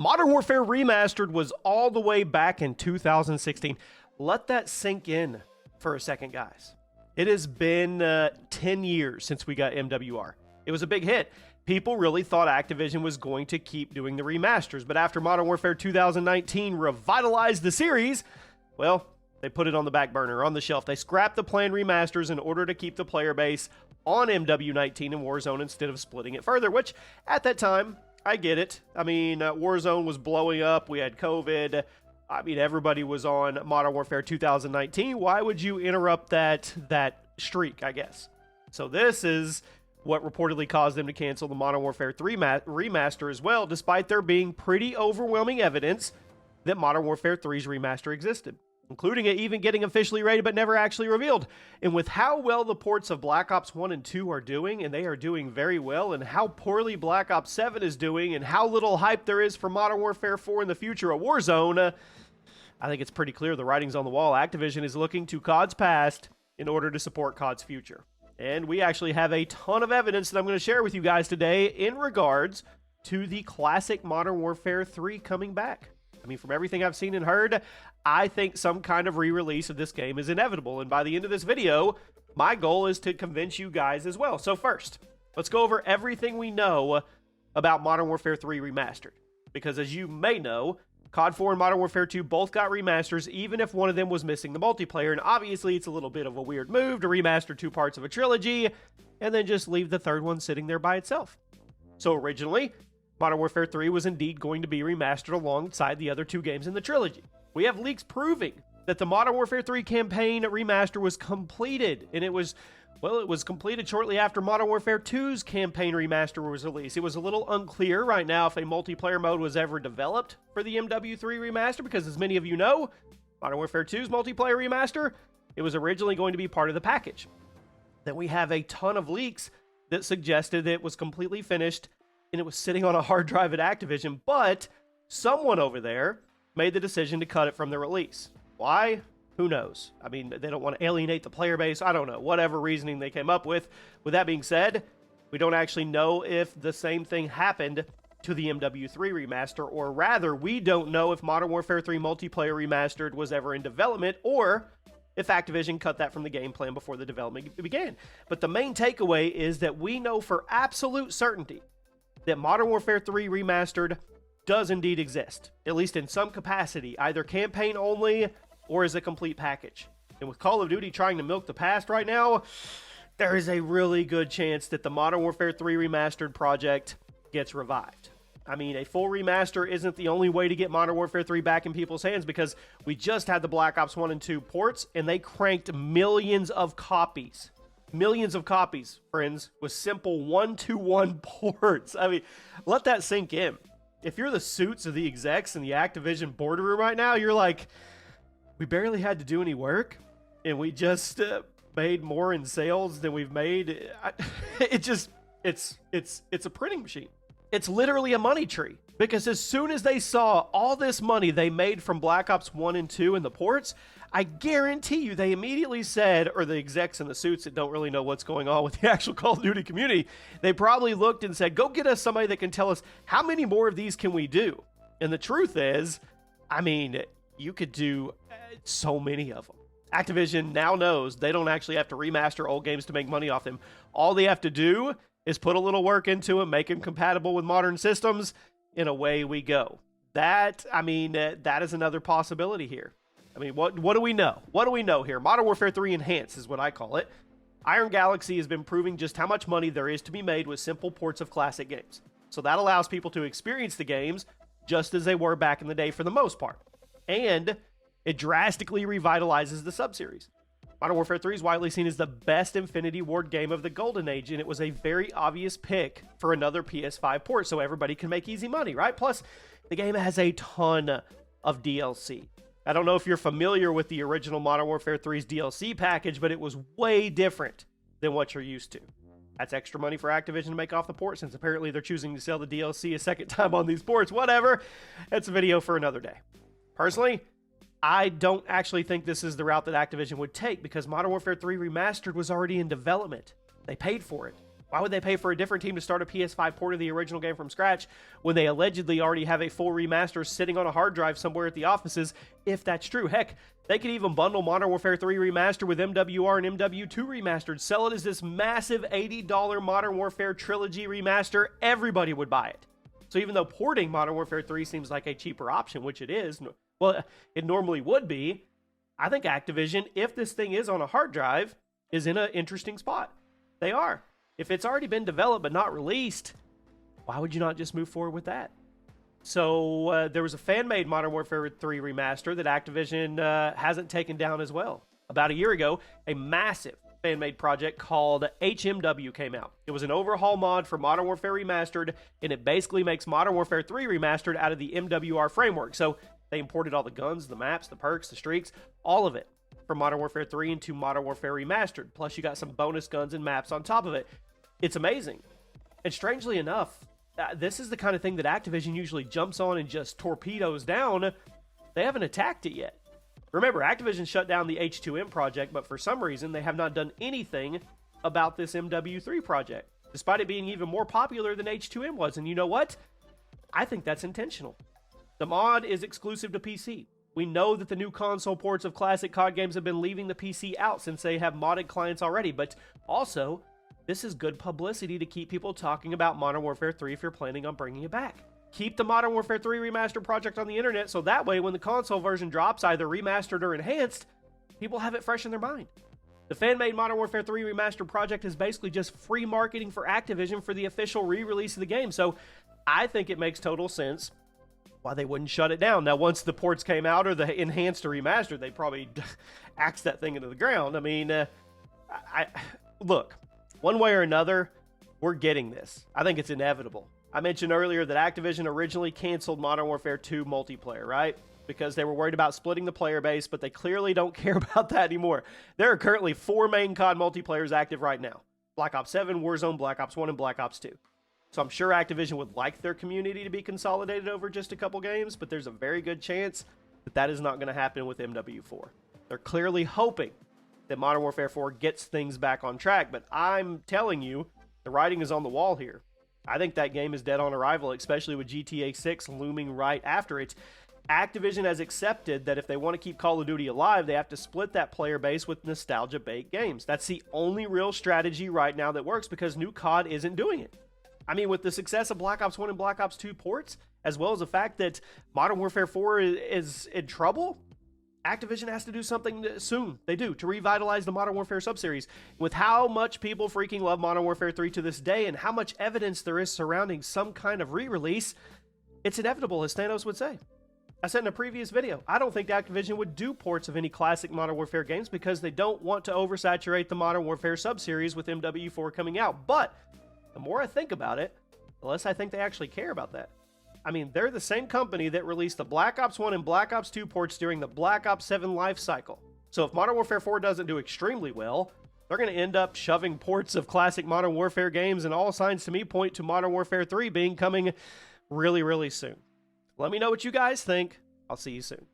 Modern Warfare Remastered was all the way back in 2016. Let that sink in for a second, guys. It has been 10 years since we got MWR. It was a big hit. People really thought Activision was going to keep doing the remasters, but after Modern Warfare 2019 revitalized the series, well, they put it on the back burner, on the shelf. They scrapped the planned remasters in order to keep the player base on MW19 and Warzone instead of splitting it further, which at that time, I get it. I mean, Warzone was blowing up. We had COVID. I mean, everybody was on Modern Warfare 2019. Why would you interrupt that streak, I guess? So this is what reportedly caused them to cancel the Modern Warfare 3 remaster as well, despite there being pretty overwhelming evidence that Modern Warfare 3's remaster existed, including it even getting officially rated but never actually revealed. And with how well the ports of Black Ops 1 and 2 are doing, and they are doing very well, and how poorly Black Ops 7 is doing, and how little hype there is for Modern Warfare 4 in the future of Warzone, I think it's pretty clear the writing's on the wall. Activision is looking to COD's past in order to support COD's future. And we actually have a ton of evidence that I'm going to share with you guys today in regards to the classic Modern Warfare 3 coming back. I mean, from everything I've seen and heard, I think some kind of re-release of this game is inevitable. And by the end of this video, my goal is to convince you guys as well. So first, let's go over everything we know about Modern Warfare 3 Remastered. Because as you may know, COD 4 and Modern Warfare 2 both got remasters, even if one of them was missing the multiplayer. And obviously, it's a little bit of a weird move to remaster two parts of a trilogy and then just leave the third one sitting there by itself. So originally, Modern Warfare 3 was indeed going to be remastered alongside the other two games in the trilogy. We have leaks proving that the Modern Warfare 3 campaign remaster was completed, and it was completed shortly after Modern Warfare 2's campaign remaster was released. It was a little unclear right now if a multiplayer mode was ever developed for the MW3 remaster, because as many of you know, Modern Warfare 2's multiplayer remaster, it was originally going to be part of the package. Then we have a ton of leaks that suggested that it was completely finished and it was sitting on a hard drive at Activision, but someone over there made the decision to cut it from the release. Why? Who knows? I mean, they don't want to alienate the player base. I don't know. Whatever reasoning they came up with. With that being said, we don't actually know if the same thing happened to the MW3 remaster, or rather, we don't know if Modern Warfare 3 Multiplayer Remastered was ever in development, or if Activision cut that from the game plan before the development began. But the main takeaway is that we know for absolute certainty that Modern Warfare 3 Remastered does indeed exist, at least in some capacity, either campaign only or as a complete package. And with Call of Duty trying to milk the past right now, there is a really good chance that the Modern Warfare 3 Remastered project gets revived. I mean, a full remaster isn't the only way to get Modern Warfare 3 back in people's hands, because we just had the Black Ops 1 and 2 ports, and they cranked millions of copies. Millions of copies, friends, with simple 1-to-1 ports. I mean, let that sink in. If you're the suits of the execs in the Activision boardroom right now, you're like, we barely had to do any work, and we just made more in sales than we've made. It's a printing machine. It's literally a money tree, because as soon as they saw all this money they made from Black Ops 1 and 2 and the ports, I guarantee you they immediately said, or the execs in the suits that don't really know what's going on with the actual Call of Duty community, they probably looked and said, go get us somebody that can tell us how many more of these can we do. And the truth is, I mean, you could do so many of them. Activision now knows they don't actually have to remaster old games to make money off them. All they have to do is put a little work into them, make them compatible with modern systems, and away we go. That is another possibility here. I mean, what do we know? What do we know here? Modern Warfare 3 Enhanced is what I call it. Iron Galaxy has been proving just how much money there is to be made with simple ports of classic games. So that allows people to experience the games just as they were back in the day for the most part. And it drastically revitalizes the subseries. Modern Warfare 3 is widely seen as the best Infinity Ward game of the Golden Age, and it was a very obvious pick for another PS5 port, so everybody can make easy money, right? Plus, the game has a ton of DLC. I don't know if you're familiar with the original Modern Warfare 3's DLC package, but it was way different than what you're used to. That's extra money for Activision to make off the port, since apparently they're choosing to sell the DLC a second time on these ports. Whatever. That's a video for another day. Personally, I don't actually think this is the route that Activision would take, because Modern Warfare 3 Remastered was already in development. They paid for it. Why would they pay for a different team to start a PS5 port of the original game from scratch when they allegedly already have a full remaster sitting on a hard drive somewhere at the offices, if that's true? Heck, they could even bundle Modern Warfare 3 Remastered with MWR and MW2 Remastered, sell it as this massive $80 Modern Warfare Trilogy Remaster. Everybody would buy it. So even though porting Modern Warfare 3 seems like a cheaper option, which it is, well, it normally would be, I think Activision, if this thing is on a hard drive, is in an interesting spot. They are. If it's already been developed but not released, why would you not just move forward with that? So there was a fan-made Modern Warfare 3 remaster that Activision hasn't taken down as well. About a year ago, a massive fan-made project called HMW came out. It was an overhaul mod for Modern Warfare Remastered, and it basically makes Modern Warfare 3 Remastered out of the MWR framework. So they imported all the guns, the maps, the perks, the streaks, all of it from Modern Warfare 3 into Modern Warfare Remastered. Plus, you got some bonus guns and maps on top of it. It's amazing. And strangely enough, this is the kind of thing that Activision usually jumps on and just torpedoes down. They haven't attacked it yet. Remember, Activision shut down the H2M project, but for some reason, they have not done anything about this MW3 project, despite it being even more popular than H2M was. And you know what? I think that's intentional. The mod is exclusive to PC. We know that the new console ports of classic COD games have been leaving the PC out since they have modded clients already, but also, this is good publicity to keep people talking about Modern Warfare 3 if you're planning on bringing it back. Keep the Modern Warfare 3 Remastered project on the internet so that way when the console version drops, either remastered or enhanced, people have it fresh in their mind. The fan-made Modern Warfare 3 Remastered project is basically just free marketing for Activision for the official re-release of the game, so I think it makes total sense why they wouldn't shut it down. Now, once the ports came out or the enhanced or remastered, they probably axed that thing into the ground. I mean, look, one way or another, we're getting this. I think it's inevitable. I mentioned earlier that Activision originally canceled Modern Warfare 2 multiplayer, right? Because they were worried about splitting the player base, but they clearly don't care about that anymore. There are currently 4 main COD multiplayers active right now. Black Ops 7, Warzone, Black Ops 1, and Black Ops 2. So I'm sure Activision would like their community to be consolidated over just a couple games, but there's a very good chance that that is not going to happen with MW4. They're clearly hoping that Modern Warfare 4 gets things back on track, but I'm telling you, the writing is on the wall here. I think that game is dead on arrival, especially with GTA 6 looming right after it. Activision has accepted that if they want to keep Call of Duty alive, they have to split that player base with nostalgia-bait games. That's the only real strategy right now that works because new COD isn't doing it. I mean, with the success of Black Ops 1 and Black Ops 2 ports, as well as the fact that Modern Warfare 4 is in trouble, Activision has to do something soon. They do, to revitalize the Modern Warfare subseries. With how much people freaking love Modern Warfare 3 to this day and how much evidence there is surrounding some kind of re-release, it's inevitable, as Thanos would say. I said in a previous video, I don't think Activision would do ports of any classic Modern Warfare games because they don't want to oversaturate the Modern Warfare subseries with MW4 coming out. But the more I think about it, the less I think they actually care about that. I mean, they're the same company that released the Black Ops 1 and Black Ops 2 ports during the Black Ops 7 life cycle. So if Modern Warfare 4 doesn't do extremely well, they're going to end up shoving ports of classic Modern Warfare games, and all signs to me point to Modern Warfare 3 being coming really, really soon. Let me know what you guys think. I'll see you soon.